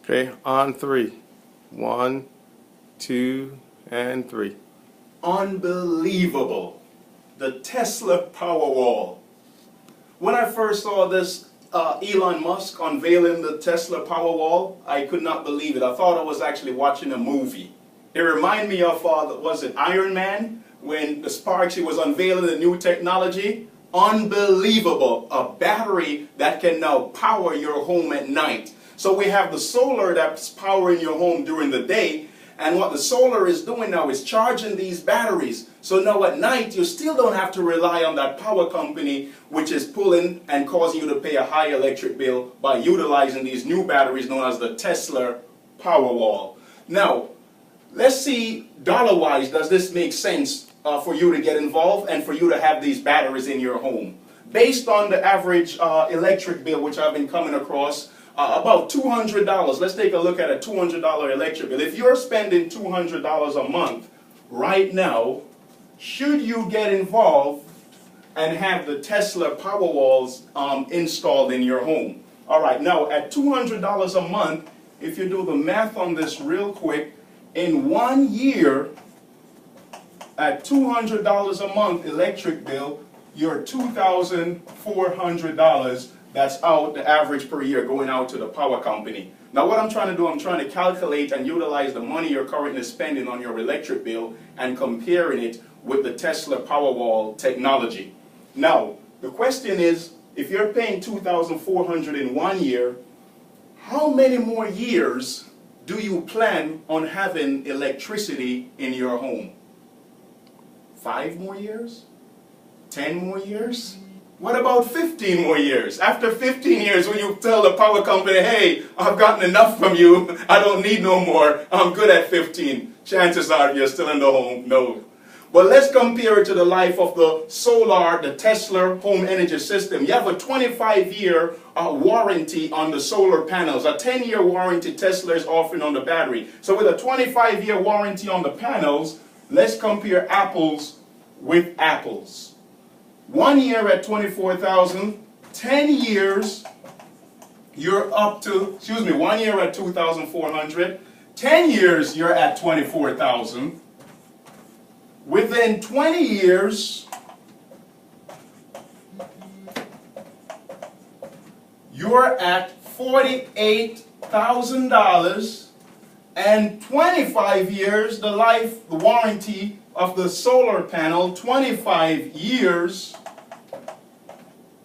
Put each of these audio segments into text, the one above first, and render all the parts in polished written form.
Okay, on three. One, two, and three. Unbelievable. The Tesla Powerwall. When I first saw this Elon Musk unveiling the Tesla Powerwall, I could not believe it. I thought I was actually watching a movie. It reminded me of, was it Iron Man? When the Sparks, he was unveiling the new technology. Unbelievable. A battery that can now power your home at night. So we have the solar that's powering your home during the day. And what the solar is doing now is charging these batteries. So now at night, you still don't have to rely on that power company, which is pulling and causing you to pay a high electric bill by utilizing these new batteries known as the Tesla Powerwall. Now, let's see, dollar-wise, does this make sense for you to get involved and for you to have these batteries in your home? Based on the average electric bill, which I've been coming across, about $200. Let's take a look at a $200 electric bill. If you're spending $200 a month right now, should you get involved and have the Tesla Powerwalls installed in your home? All right, now at $200 a month, if you do the math on this real quick, in 1 year, at $200 a month electric bill, you're $2,400. That's out, the average per year going out to the power company. Now what I'm trying to do, I'm trying to calculate and utilize the money you're currently spending on your electric bill and comparing it with the Tesla Powerwall technology. Now, the question is, if you're paying $2,400 in 1 year, how many more years do you plan on having electricity in your home? 5 more years? 10 more years? What about 15 more years? After 15 years, when you tell the power company, hey, I've gotten enough from you, I don't need no more, I'm good at 15. Chances are you're still in the home, no. But let's compare it to the life of the solar, the Tesla home energy system. You have a 25-year warranty on the solar panels. A 10-year warranty Tesla is offering on the battery. So with a 25-year warranty on the panels, let's compare apples with apples. 1 year at 24,000, 10 years, you're up to, 1 year at 2,400, 10 years, you're at 24,000. Within 20 years, you're at $48,000. And 25 years, the life, the warranty of the solar panel, 25 years,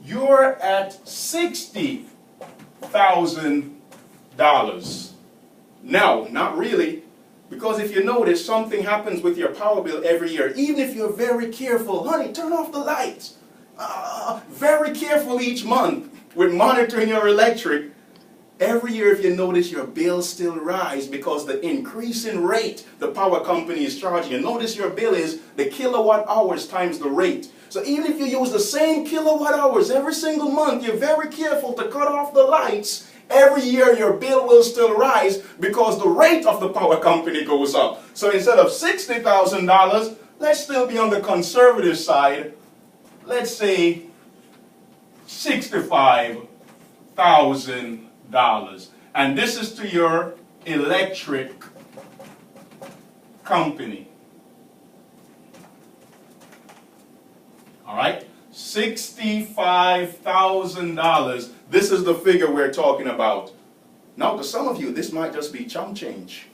you're at $60,000. No, not really, because if you notice, something happens with your power bill every year. Even if you're very careful, honey, turn off the lights. Very careful each month with monitoring your electric. Every year, if you notice, your bills still rise because the increasing rate the power company is charging you. Notice your bill is the kilowatt hours times the rate. So even if you use the same kilowatt hours every single month, you're very careful to cut off the lights. Every year, your bill will still rise because the rate of the power company goes up. So instead of $60,000, let's still be on the conservative side. Let's say $65,000. And this is to your electric company. All right? $65,000. This is the figure we're talking about. Now, to some of you, this might just be chump change.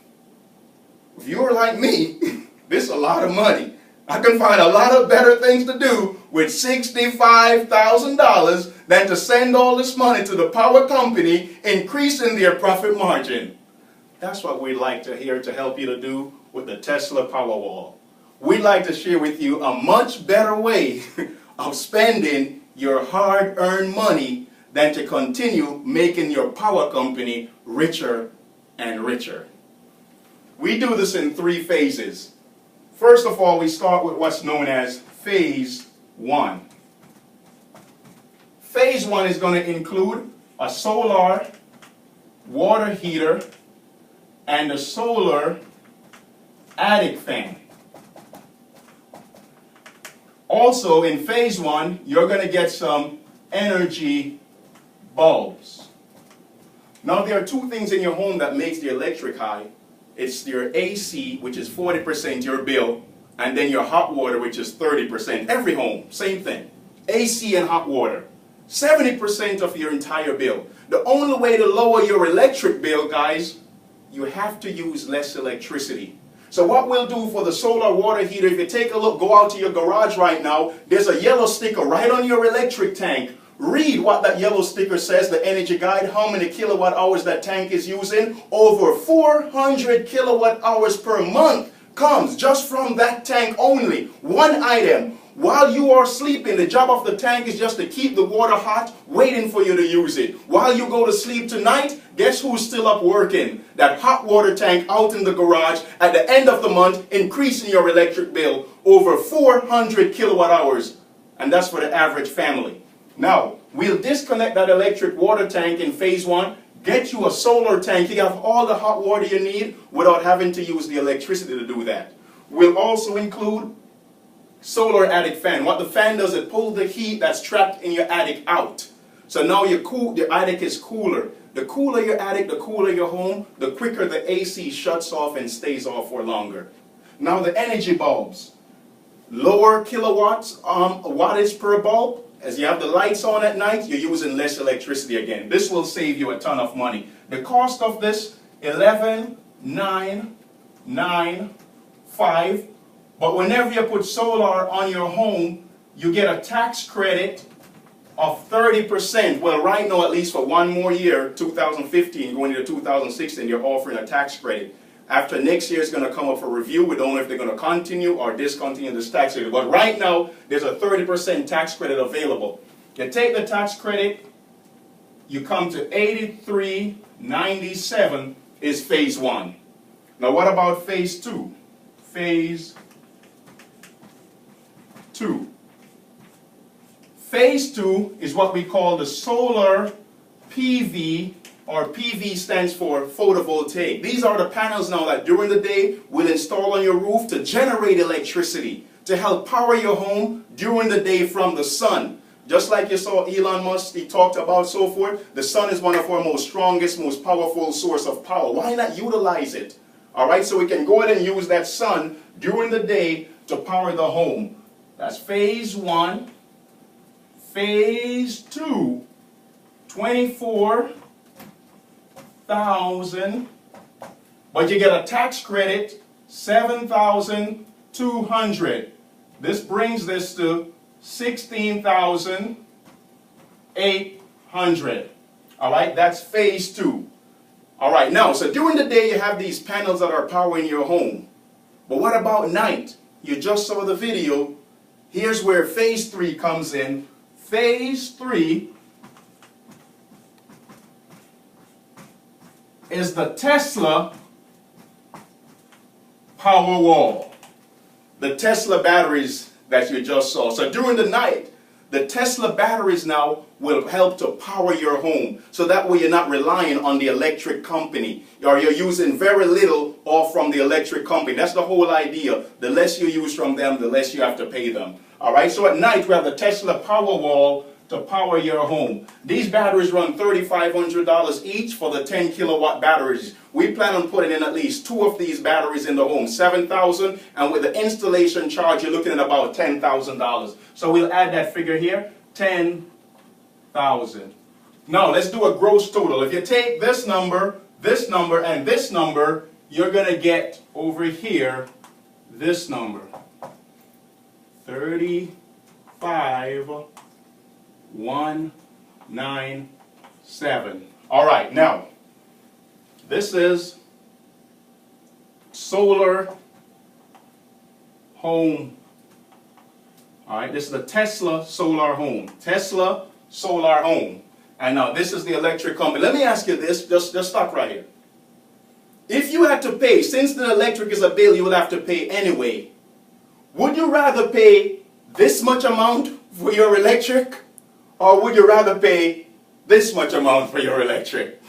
If you're like me, this is a lot of money. I can find a lot of better things to do with $65,000 than to send all this money to the power company, increasing their profit margin. That's what we'd like to hear to help you to do with the Tesla Powerwall. We'd like to share with you a much better way of spending your hard-earned money than to continue making your power company richer and richer. We do this in 3 phases. First of all, we start with what's known as Phase 1. Phase 1 is going to include a solar water heater and a solar attic fan. Also, in Phase 1, you're going to get some energy bulbs. Now there are two things in your home that makes the electric high. It's your AC, which is 40% your bill, and then your hot water, which is 30%. Every home, same thing. AC and hot water. 70% of your entire bill. The only way to lower your electric bill, guys, you have to use less electricity. So what we'll do for the solar water heater, if you take a look, go out to your garage right now, there's a yellow sticker right on your electric tank. Read what that yellow sticker says, the energy guide, how many kilowatt hours that tank is using. Over 400 kilowatt hours per month comes just from that tank only. One item. While you are sleeping, the job of the tank is just to keep the water hot, waiting for you to use it. While you go to sleep tonight, guess who's still up working? That hot water tank out in the garage at the end of the month, increasing your electric bill over 400 kilowatt hours. And that's for the average family. Now, we'll disconnect that electric water tank in phase one, get you a solar tank. You have all the hot water you need without having to use the electricity to do that. We'll also include solar attic fan. What the fan does, it pulls the heat that's trapped in your attic out. So now your attic is cooler. The cooler your attic, the cooler your home, the quicker the AC shuts off and stays off for longer. Now the energy bulbs. Lower kilowatts, wattage per bulb. As you have the lights on at night, you're using less electricity again. This will save you a ton of money. The cost of this, $11,995. But whenever you put solar on your home, you get a tax credit of 30%. Well, right now, at least for one more year, 2015, going into 2016, you're offering a tax credit. After next year, it's going to come up for review. We don't know if they're going to continue or discontinue this tax credit. But right now, there's a 30% tax credit available. You take the tax credit, you come to $83.97 is phase one. Now, what about phase two? Phase two. Phase two is what we call the solar PV, or PV stands for photovoltaic. These are the panels now that during the day we'll install on your roof to generate electricity, to help power your home during the day from the sun. Just like you saw Elon Musk, he talked about so forth, the sun is one of our most strongest, most powerful source of power. Why not utilize it? All right, so we can go ahead and use that sun during the day to power the home. That's phase one. Phase two, 24,000, but you get a tax credit, 7,200. This brings this to 16,800. All right, that's phase two. All right, now, so during the day you have these panels that are powering your home. But what about night? You just saw the video. Here's where phase three comes in. Phase three is the Tesla Powerwall. The Tesla batteries that you just saw. So during the night, the Tesla batteries now will help to power your home. So that way you're not relying on the electric company, or you're using very little off from the electric company. That's the whole idea. The less you use from them, the less you have to pay them. All right, so at night we have the Tesla Powerwall to power your home. These batteries run $3,500 each for the 10 kilowatt batteries. We plan on putting in at least 2 of these batteries in the home, $7,000, and with the installation charge, you're looking at about $10,000. So we'll add that figure here, $10,000. Now let's do a gross total. If you take this number, and this number, you're going to get over here this number. 35,197. All right, now this is solar home. All right, this is the Tesla solar home. Tesla solar home. And now this is the electric company. Let me ask you this, just stop right here. If you had to pay, since the electric is a bill you will have to pay anyway, would you rather pay this much amount for your electric, or would you rather pay this much amount for your electric?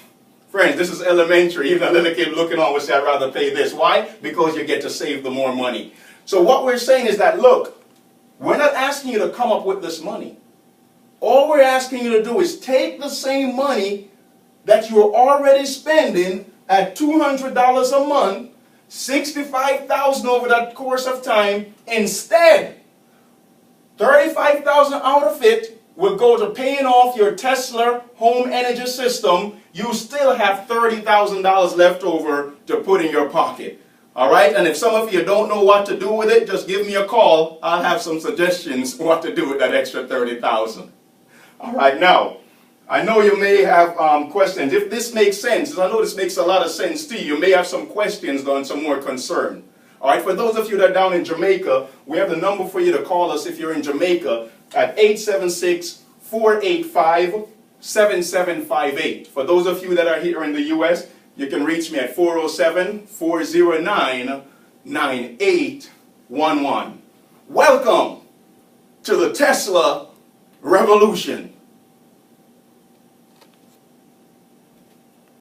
Friends, this is elementary. Even a little kid looking on would say, I'd rather pay this. Why? Because you get to save the more money. So what we're saying is that, look, we're not asking you to come up with this money. All we're asking you to do is take the same money, that you're already spending at $200 a month, $65,000 over that course of time. Instead, $35,000 out of it will go to paying off your Tesla home energy system. You still have $30,000 left over to put in your pocket. All right, and if some of you don't know what to do with it, just give me a call. I'll have some suggestions what to do with that extra $30,000. All right, now, I know you may have questions. If this makes sense, I know this makes a lot of sense to you, you may have some questions and some more concern. All right, for those of you that are down in Jamaica, we have the number for you to call us if you're in Jamaica at 876-485-7758. For those of you that are here in the U.S., you can reach me at 407-409-9811. Welcome to the Tesla Revolution.